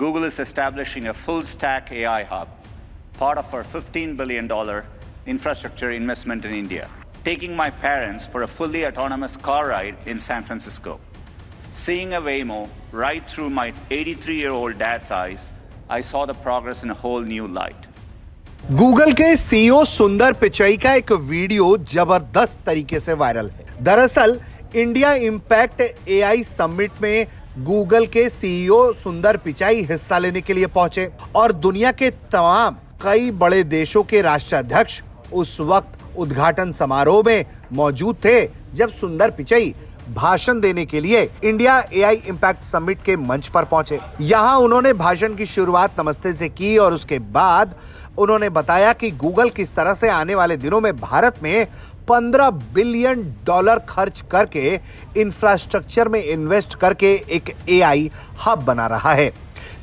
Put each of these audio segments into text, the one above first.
Google is establishing a full-stack AI hub, part of our $15 billion infrastructure investment in India. Taking my parents for a fully autonomous car ride in San Francisco. Seeing a Waymo right through my 83-year-old dad's eyes, I saw the progress in a whole new light. Google के CEO सुंदर पिचाई का एक video जबरदस्त तरीके से viral है। दरअसल India impact AI summit में गूगल के सीईओ सुंदर पिचाई हिस्सा लेने के लिए पहुंचे और दुनिया के तमाम कई बड़े देशों के राष्ट्राध्यक्ष उस वक्त उद्घाटन समारोह में मौजूद थे जब सुंदर पिचाई भाषण देने के लिए इंडिया एआई इंपैक्ट समिट के मंच पर पहुंचे। यहां उन्होंने भाषण की शुरुआत नमस्ते से की और उसके बाद उन्होंने बताया कि गूगल किस तरह से आने वाले दिनों में भारत में $15 बिलियन खर्च करके इंफ्रास्ट्रक्चर में इन्वेस्ट करके एक एआई हब बना रहा है।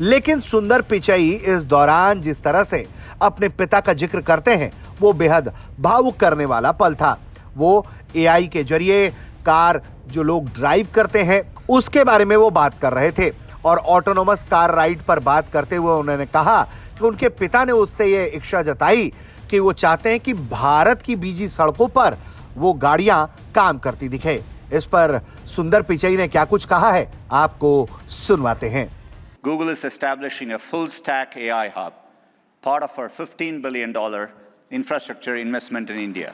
लेकिन सुंदर पिचाई इस दौरान जिस तरह से अपने पिता का जिक्र करते हैं वो बेहद भावुक करने वाला पल था। वो एआई के जरिए कार जो लोग ड्राइव करते हैं उसके बारे में वो बात कर रहे थे और ऑटोनोमस कार राइड पर बात करते हुए उन्होंने कहा कि उनके पिता ने उससे ये इच्छा जताई कि वो चाहते हैं कि भारत की बीजी सड़कों पर वो गाड़ियां काम करती दिखे। इस पर सुंदर पिचाई ने क्या कुछ कहा है आपको सुनवाते हैं। Google is establishing a full-stack AI hub, part of our $15 billion infrastructure investment in India.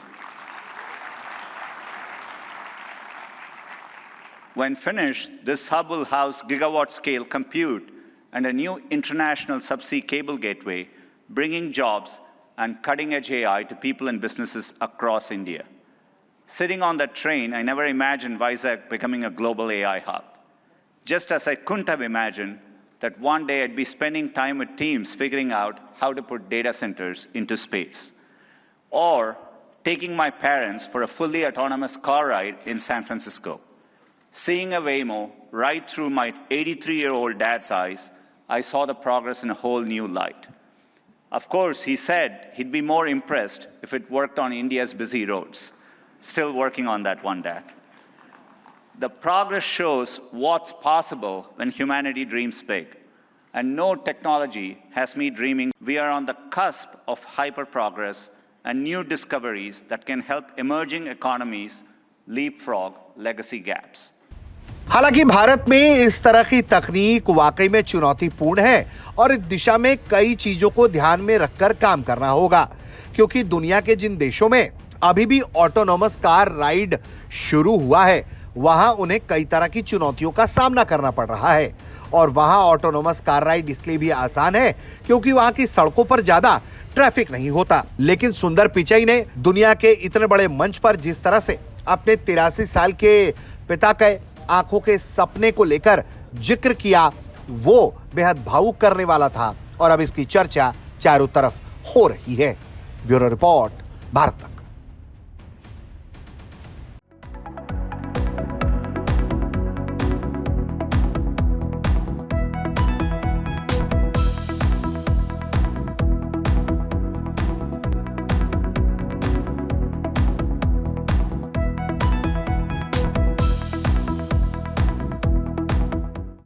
When finished, this hub will house gigawatt-scale compute and a new international subsea cable gateway, bringing jobs and cutting-edge AI to people and businesses across India. Sitting on that train, I never imagined Vizag becoming a global AI hub. Just as I couldn't have imagined that one day I'd be spending time with teams figuring out how to put data centers into space. Or taking my parents for a fully autonomous car ride in San Francisco. Seeing a Waymo right through my 83-year-old dad's eyes, I saw the progress in a whole new light. Of course, he said he'd be more impressed if it worked on India's busy roads. Still working on that one, Dad. The progress shows what's possible when humanity dreams big. And no technology has me dreaming we are on the cusp of hyper-progress and new discoveries that can help emerging economies leapfrog legacy gaps. हालांकि भारत में इस तरह की तकनीक वाकई में चुनौतीपूर्ण है और इस दिशा में कई चीजों को ध्यान में रखकर काम करना होगा, क्योंकि दुनिया के जिन देशों में अभी भी ऑटोनोमस कार राइड शुरू हुआ है वहां उन्हें कई तरह की चुनौतियों का सामना करना पड़ रहा है। और वहां ऑटोनोमस कार राइड इसलिए भी आसान है क्योंकि वहां की सड़कों पर ज्यादा ट्रैफिक नहीं होता। लेकिन सुंदर पिचाई ने दुनिया के इतने बड़े मंच पर जिस तरह से अपने 83 साल के पिता के आंखों के सपने को लेकर जिक्र किया वो बेहद भावुक करने वाला था और अब इसकी चर्चा चारों तरफ हो रही है। ब्यूरो रिपोर्ट, भारत तक।